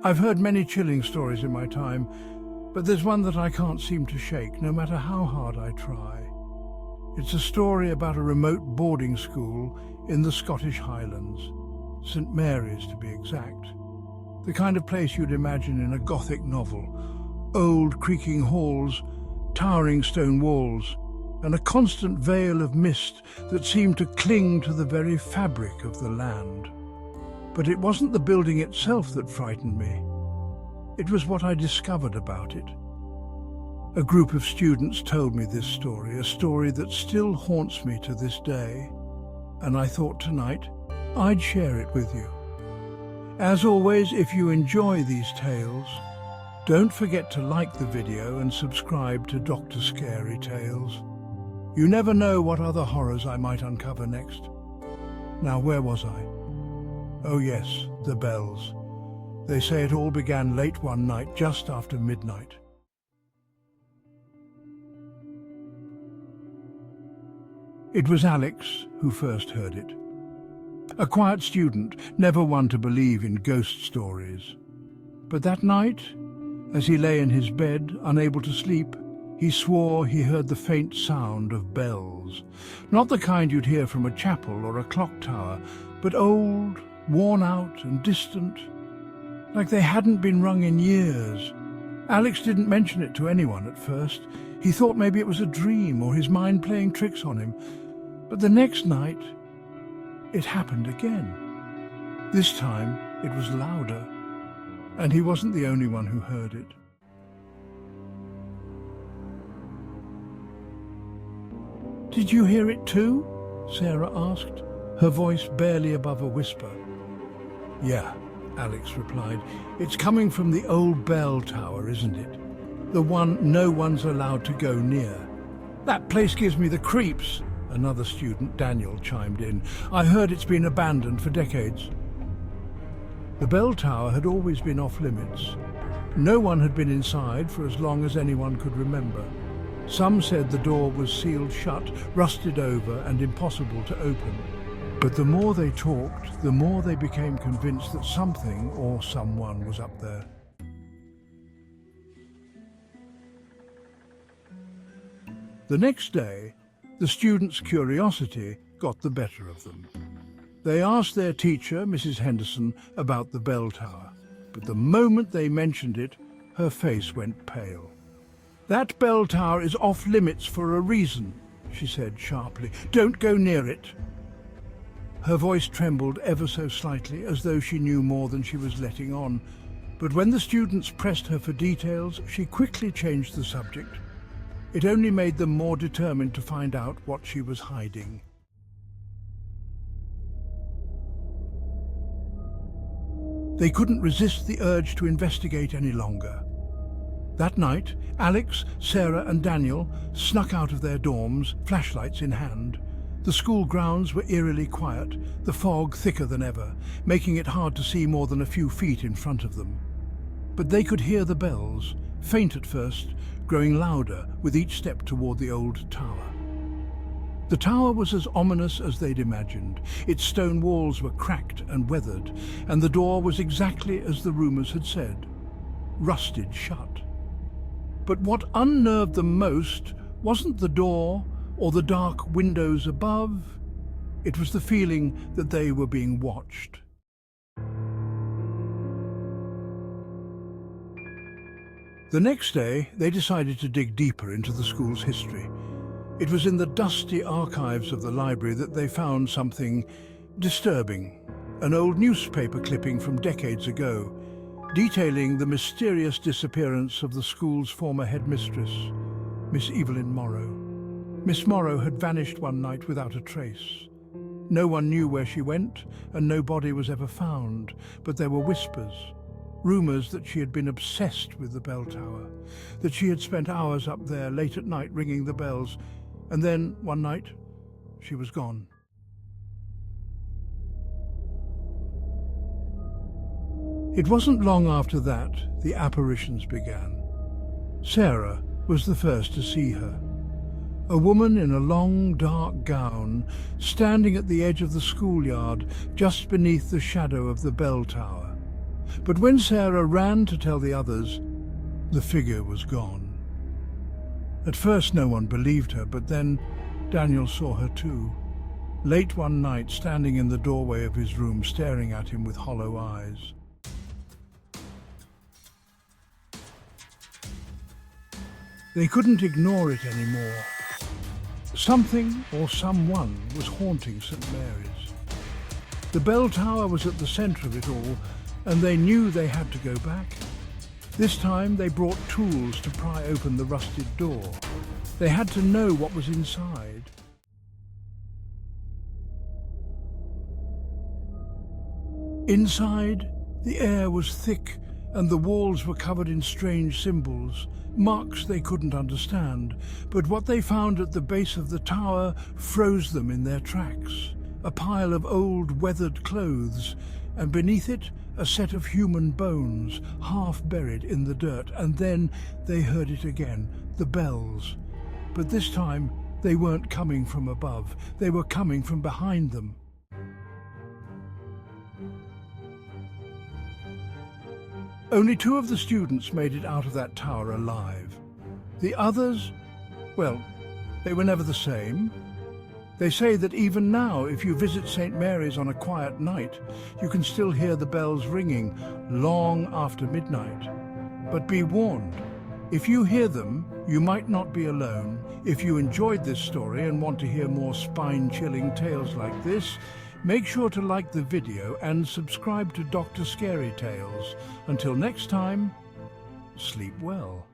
I've heard many chilling stories in my time, but there's one that I can't seem to shake, no matter how hard I try. It's a story about a remote boarding school in the Scottish Highlands, St. Mary's to be exact. The kind of place you'd imagine in a Gothic novel. Old creaking halls, towering stone walls, and a constant veil of mist that seemed to cling to the very fabric of the land. But it wasn't the building itself that frightened me. It was what I discovered about it. A group of students told me this story, a story that still haunts me to this day, and I thought tonight I'd share it with you. As always, if you enjoy these tales, don't forget to like the video and subscribe to Dr. Scary Tales. You never know what other horrors I might uncover next. Now, where was I? Oh yes, the bells. They say it all began late one night, just after midnight. It was Alex who first heard it. A quiet student, never one to believe in ghost stories. But that night, as he lay in his bed, unable to sleep, he swore he heard the faint sound of bells. Not the kind you'd hear from a chapel or a clock tower, but old, worn out and distant, like they hadn't been rung in years. Alex didn't mention it to anyone at first. He thought maybe it was a dream or his mind playing tricks on him. But the next night, it happened again. This time, it was louder, and he wasn't the only one who heard it. "Did you hear it too?" Sarah asked, her voice barely above a whisper. "Yeah," Alex replied. "It's coming from the old bell tower, isn't it? The one no one's allowed to go near." "That place gives me the creeps," another student, Daniel, chimed in. "I heard it's been abandoned for decades." The bell tower had always been off limits. No one had been inside for as long as anyone could remember. Some said the door was sealed shut, rusted over, and impossible to open. But the more they talked, the more they became convinced that something or someone was up there. The next day, the students' curiosity got the better of them. They asked their teacher, Mrs. Henderson, about the bell tower, but the moment they mentioned it, her face went pale. "That bell tower is off limits for a reason," she said sharply. "Don't go near it." Her voice trembled ever so slightly, as though she knew more than she was letting on. But when the students pressed her for details, she quickly changed the subject. It only made them more determined to find out what she was hiding. They couldn't resist the urge to investigate any longer. That night, Alex, Sarah and Daniel snuck out of their dorms, flashlights in hand. The school grounds were eerily quiet, the fog thicker than ever, making it hard to see more than a few feet in front of them. But they could hear the bells, faint at first, growing louder with each step toward the old tower. The tower was as ominous as they'd imagined. Its stone walls were cracked and weathered, and the door was exactly as the rumors had said, rusted shut. But what unnerved them most wasn't the door or the dark windows above. It was the feeling that they were being watched. The next day, they decided to dig deeper into the school's history. It was in the dusty archives of the library that they found something disturbing, an old newspaper clipping from decades ago, detailing the mysterious disappearance of the school's former headmistress, Miss Evelyn Morrow. Miss Morrow had vanished one night without a trace. No one knew where she went, and no body was ever found, but there were whispers, rumours that she had been obsessed with the bell tower, that she had spent hours up there late at night ringing the bells, and then, one night, she was gone. It wasn't long after that the apparitions began. Sarah was the first to see her. A woman in a long, dark gown, standing at the edge of the schoolyard, just beneath the shadow of the bell tower. But when Sarah ran to tell the others, the figure was gone. At first no one believed her, but then Daniel saw her too. Late one night, standing in the doorway of his room, staring at him with hollow eyes. They couldn't ignore it anymore. Something or someone was haunting St. Mary's. The bell tower was at the centre of it all, and they knew they had to go back. This time they brought tools to pry open the rusted door. They had to know what was inside. Inside, the air was thick and the walls were covered in strange symbols, marks they couldn't understand. But what they found at the base of the tower froze them in their tracks. A pile of old, weathered clothes, and beneath it, a set of human bones, half buried in the dirt. And then they heard it again, the bells. But this time, they weren't coming from above. They were coming from behind them. Only 2 of the students made it out of that tower alive. The others, well, they were never the same. They say that even now, if you visit St. Mary's on a quiet night, you can still hear the bells ringing long after midnight. But be warned, if you hear them, you might not be alone. If you enjoyed this story and want to hear more spine-chilling tales like this, make sure to like the video and subscribe to Dr. Scary Tales. Until next time, sleep well.